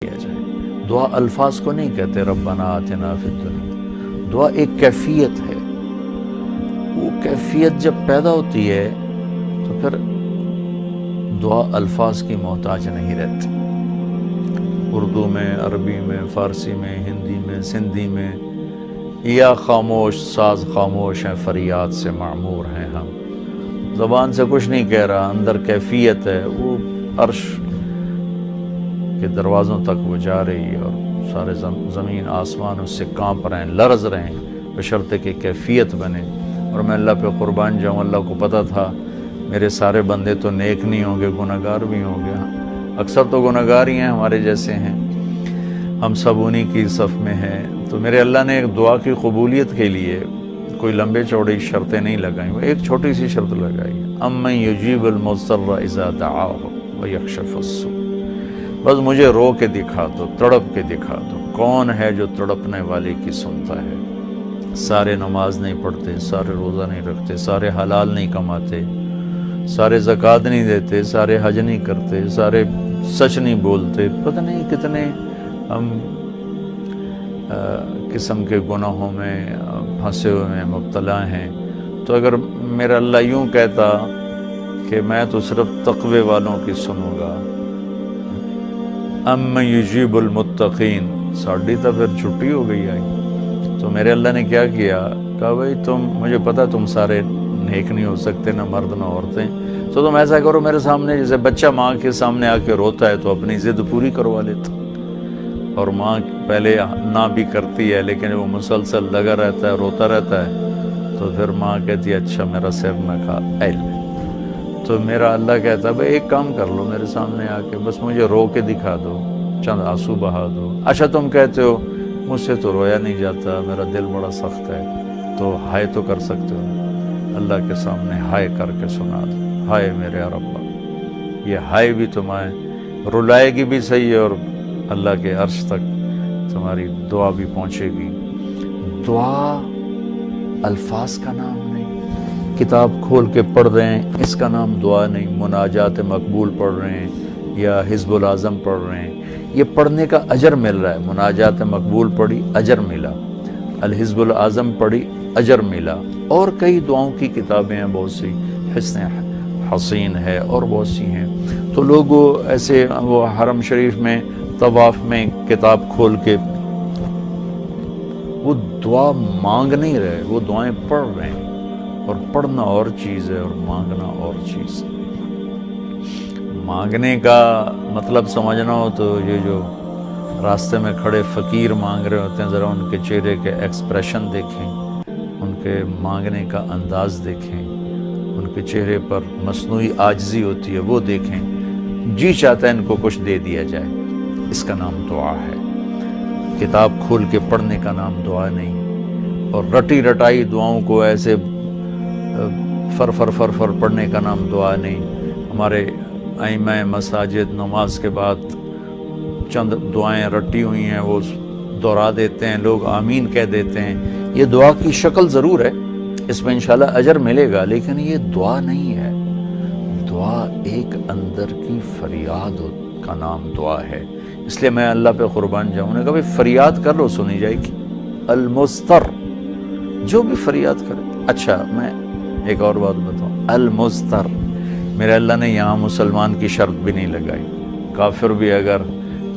کیا جائے۔ دعا الفاظ کو نہیں کہتے ربنا آتنا فی الدنیا، دعا ایک کیفیت ہے۔ وہ کیفیت جب پیدا ہوتی ہے تو پھر دعا الفاظ کی محتاج نہیں رہتی۔ اردو میں، عربی میں، فارسی میں، ہندی میں، سندھی میں، یا خاموش ساز خاموش ہیں، فریاد سے معمور ہیں ہم، زبان سے کچھ نہیں کہہ رہا، اندر کیفیت ہے، وہ عرش کے دروازوں تک وہ جا رہی ہے اور سارے زمین آسمان اس سے کانپ رہے ہیں، لرز رہے ہیں، بشرطے کہ کیفیت بنے۔ اور میں اللہ پہ قربان جاؤں، اللہ کو پتہ تھا میرے سارے بندے تو نیک نہیں ہوں گے، گناہگار بھی ہوں گے، اکثر تو گناہگار ہی ہیں، ہمارے جیسے ہیں، ہم سب انہی کی صف میں ہیں۔ تو میرے اللہ نے ایک دعا کی قبولیت کے لیے کوئی لمبے چوڑی شرطیں نہیں لگائیں، وہ ایک چھوٹی سی شرط لگائی، امن یجیب المضطر اذا دعاہ ویکشف السوء۔ بس مجھے رو کے دکھا دو، تڑپ کے دکھا دو، کون ہے جو تڑپنے والے کی سنتا ہے۔ سارے نماز نہیں پڑھتے، سارے روزہ نہیں رکھتے، سارے حلال نہیں کماتے، سارے زکوٰۃ نہیں دیتے، سارے حج نہیں کرتے، سارے سچ نہیں بولتے، پتہ نہیں کتنے ہم قسم کے گناہوں میں پھنسے ہوئے ہیں، مبتلا ہیں۔ تو اگر میرا اللہ یوں کہتا کہ میں تو صرف تقوی والوں کی سنوں گا، امن یجیب المتقین، ساڑھی تو پھر چھٹی ہو گئی آئی۔ تو میرے اللہ نے کیا کیا، کہا بھائی مجھے پتا تم سارے نیک نہیں ہو سکتے، نہ مرد نہ عورتیں، تو تم ایسا کرو میرے سامنے، جیسے بچہ ماں کے سامنے آ کے روتا ہے تو اپنی ضد پوری کروا لیتا، اور ماں پہلے نہ بھی کرتی ہے لیکن وہ مسلسل لگا رہتا ہے، روتا رہتا ہے، تو پھر ماں کہتی ہے اچھا میرا سیب میں کھا ایل۔ تو میرا اللہ کہتا ہے بھائی ایک کام کر لو، میرے سامنے آ کے بس مجھے رو کے دکھا دو، چند آنسو بہا دو۔ اچھا تم کہتے ہو مجھ سے تو رویا نہیں جاتا، میرا دل بڑا سخت ہے، تو ہائے تو کر سکتے ہو، اللہ کے سامنے ہائے کر کے سنا دو، ہائے میرے ربا۔ یہ ہائے بھی تمہیں رلائے گی بھی صحیح، اور اللہ کے عرش تک تمہاری دعا بھی پہنچے گی۔ دعا الفاظ کا نام نہیں، کتاب کھول کے پڑھ رہے ہیں اس کا نام دعا نہیں، مناجات مقبول پڑھ رہے ہیں یا حزب العظم پڑھ رہے ہیں، یہ پڑھنے کا اجر مل رہا ہے۔ مناجات مقبول پڑھی، اجر ملا، الحزب العظم پڑھی، اجر ملا، اور کئی دعاؤں کی کتابیں ہیں بہت سی، حسن حسین ہے اور بہت سی ہیں۔ تو لوگ ایسے وہ حرم شریف میں طواف میں کتاب کھول کے وہ دعا مانگ نہیں رہے، وہ دعائیں پڑھ رہے ہیں، اور پڑھنا اور چیز ہے اور مانگنا اور چیز ہے۔ مانگنے کا مطلب سمجھنا ہو تو یہ جو راستے میں کھڑے فقیر مانگ رہے ہوتے ہیں، ذرا ان کے چہرے کے ایکسپریشن دیکھیں، ان کے مانگنے کا انداز دیکھیں، ان کے چہرے پر مصنوعی عاجزی ہوتی ہے وہ دیکھیں، جی چاہتا ہے ان کو کچھ دے دیا جائے، اس کا نام دعا ہے۔ کتاب کھول کے پڑھنے کا نام دعا نہیں، اور رٹی رٹائی دعاؤں کو ایسے فر فر فر فر پڑھنے کا نام دعا نہیں۔ ہمارے ائمہ مساجد نماز کے بعد چند دعائیں رٹی ہوئی ہیں وہ دہرا دیتے ہیں، لوگ آمین کہہ دیتے ہیں، یہ دعا کی شکل ضرور ہے، اس میں انشاءاللہ اجر ملے گا، لیکن یہ دعا نہیں ہے۔ دعا ایک اندر کی فریاد کا نام دعا ہے، اس لیے میں اللہ پہ قربان جاؤں نے کہا بھائی فریاد کر لو، سنی جائے گی۔ المضطر، جو بھی فریاد کرے۔ اچھا میں ایک اور بات بتاؤں، المضطر، میرے اللہ نے یہاں مسلمان کی شرط بھی نہیں لگائی، کافر بھی اگر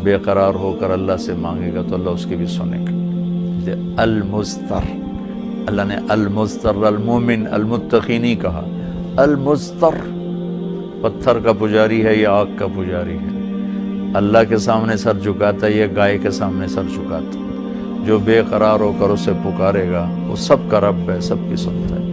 بے قرار ہو کر اللہ سے مانگے گا تو اللہ اس کی بھی سنے گا۔ المضطر، اللہ نے المضطر المومن المتقی نہیں کہا، المضطر، پتھر کا پجاری ہے یا آگ کا پجاری ہے، اللہ کے سامنے سر جھکاتا ہے یا گائے کے سامنے سر جھکاتا ہے، جو بے قرار ہو کر اسے پکارے گا وہ سب کا رب ہے، سب کی سنتا ہے۔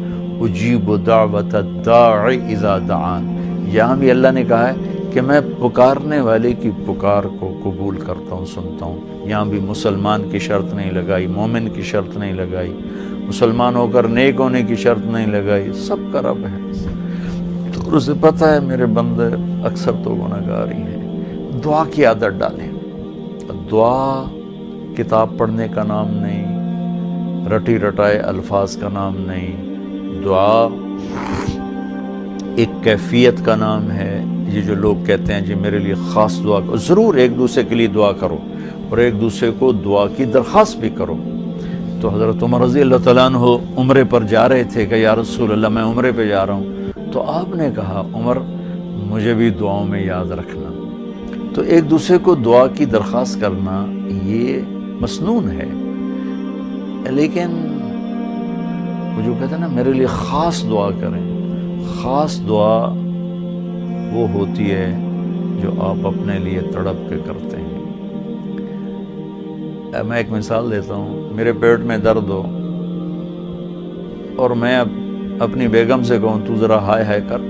اجیب دعوت الداعی اذا دعان، یہاں بھی اللہ نے کہا ہے کہ میں پکارنے والے کی پکار کو قبول کرتا ہوں، سنتا ہوں۔ یہاں بھی مسلمان کی شرط نہیں لگائی، مومن کی شرط نہیں لگائی، مسلمان ہو کر نیک ہونے کی شرط نہیں لگائی، سب کا رب ہے۔ تو اسے پتہ ہے میرے بندے اکثر تو گناہگار ہی ہیں۔ دعا کی عادت ڈالیں۔ دعا کتاب پڑھنے کا نام نہیں، رٹی رٹائے الفاظ کا نام نہیں، دعا ایک کیفیت کا نام ہے۔ یہ جو لوگ کہتے ہیں جی میرے لیے خاص دعا کرو، ضرور ایک دوسرے کے لیے دعا کرو اور ایک دوسرے کو دعا کی درخواست بھی کرو۔ تو حضرت عمر رضی اللہ تعالیٰ عنہ عمرے پر جا رہے تھے کہ یا رسول اللہ میں عمرے پہ جا رہا ہوں، تو آپ نے کہا عمر مجھے بھی دعاؤں میں یاد رکھنا۔ تو ایک دوسرے کو دعا کی درخواست کرنا یہ مسنون ہے، لیکن وہ جو کہتے ہیں نا میرے لیے خاص دعا کریں، خاص دعا وہ ہوتی ہے جو آپ اپنے لیے تڑپ کے کرتے ہیں۔ میں ایک مثال دیتا ہوں، میرے پیٹ میں درد ہو اور میں اپنی بیگم سے کہوں تو ذرا ہائے ہائے کر،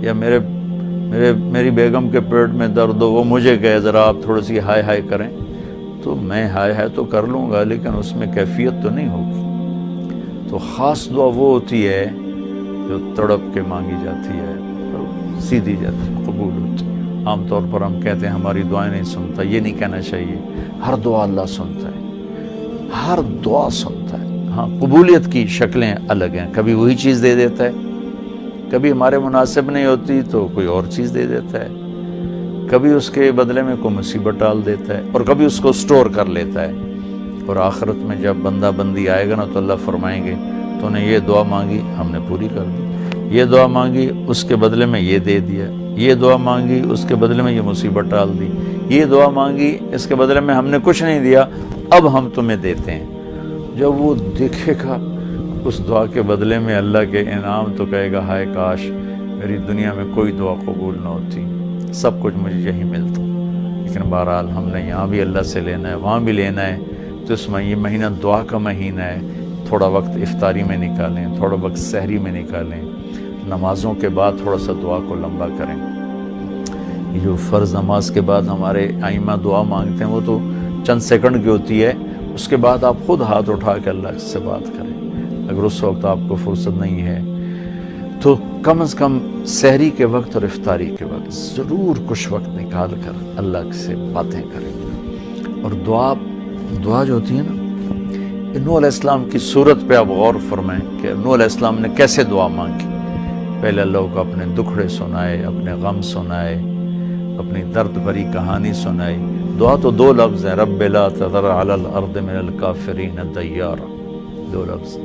یا میری بیگم کے پیٹ میں درد ہو وہ مجھے کہے ذرا آپ تھوڑی سی ہائے ہائے کریں، تو میں ہائے ہائے تو کر لوں گا لیکن اس میں کیفیت تو نہیں ہوگی۔ تو خاص دعا وہ ہوتی ہے جو تڑپ کے مانگی جاتی ہے اور سیدھی جاتی ہے، قبول ہوتی ہے۔ عام طور پر ہم کہتے ہیں ہماری دعائیں نہیں سنتا، یہ نہیں کہنا چاہیے، ہر دعا اللہ سنتا ہے، ہر دعا سنتا ہے۔ ہاں قبولیت کی شکلیں الگ ہیں، کبھی وہی چیز دے دیتا ہے، کبھی ہمارے مناسب نہیں ہوتی تو کوئی اور چیز دے دیتا ہے، کبھی اس کے بدلے میں کوئی مصیبت ڈال دیتا ہے، اور کبھی اس کو سٹور کر لیتا ہے۔ اور آخرت میں جب بندہ بندی آئے گا نا تو اللہ فرمائیں گے تو نے یہ دعا مانگی ہم نے پوری کر دی، یہ دعا مانگی اس کے بدلے میں یہ دے دیا، یہ دعا مانگی اس کے بدلے میں یہ مصیبت ڈال دی، یہ دعا مانگی اس کے بدلے میں ہم نے کچھ نہیں دیا اب ہم تمہیں دیتے ہیں۔ جب وہ دیکھے گا اس دعا کے بدلے میں اللہ کے انعام تو کہے گا ہائے کاش میری دنیا میں کوئی دعا قبول نہ ہوتی، سب کچھ مجھے یہی ملتا۔ لیکن بہرحال ہم نے یہاں بھی اللہ سے لینا ہے، وہاں بھی لینا ہے، تو اس میں یہ مہینہ دعا کا مہینہ ہے، تھوڑا وقت افطاری میں نکالیں، تھوڑا وقت سحری میں نکالیں، نمازوں کے بعد تھوڑا سا دعا کو لمبا کریں۔ یہ جو فرض نماز کے بعد ہمارے ائمہ دعا مانگتے ہیں وہ تو چند سیکنڈ کی ہوتی ہے، اس کے بعد آپ خود ہاتھ اٹھا کے اللہ سے بات کریں۔ اگر اس وقت آپ کو فرصت نہیں ہے تو کم از کم سحری کے وقت اور افطاری کے وقت ضرور کچھ وقت نکال کر اللہ سے باتیں کریں۔ اور دعا جو ہوتی ہے نا، نوح علیہ السلام کی صورت پہ آپ غور فرمائیں کہ نوح علیہ السلام نے کیسے دعا مانگی۔ پہلے اللہ کو اپنے دکھڑے سنائے، اپنے غم سنائے، اپنی درد بھری کہانی سنائی۔ دعا تو دو لفظ ہیں، رب لا تذر علی الارض من الکافرین دیارا، دو لفظ،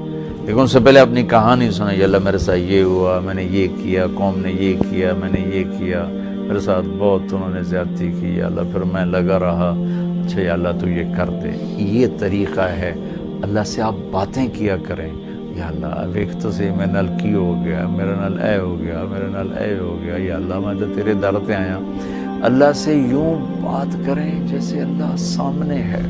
لیکن ان سے پہلے اپنی کہانی سنائی، اللہ میرے ساتھ یہ ہوا، میں نے یہ کیا، قوم نے یہ کیا، میں نے یہ کیا، میرے ساتھ بہت انہوں نے زیادتی کی، یا اللہ پھر میں لگا رہا، اچھا یا اللہ تو یہ کر دے۔ یہ طریقہ ہے، اللہ سے آپ باتیں کیا کریں، یا اللہ ایک تو سے میں نل کی ہو گیا، میرا نل اے ہو گیا، میرا نل اے ہو گیا، یا اللہ میں تو تیرے در پہ آیا۔ اللہ سے یوں بات کریں جیسے اللہ سامنے ہے۔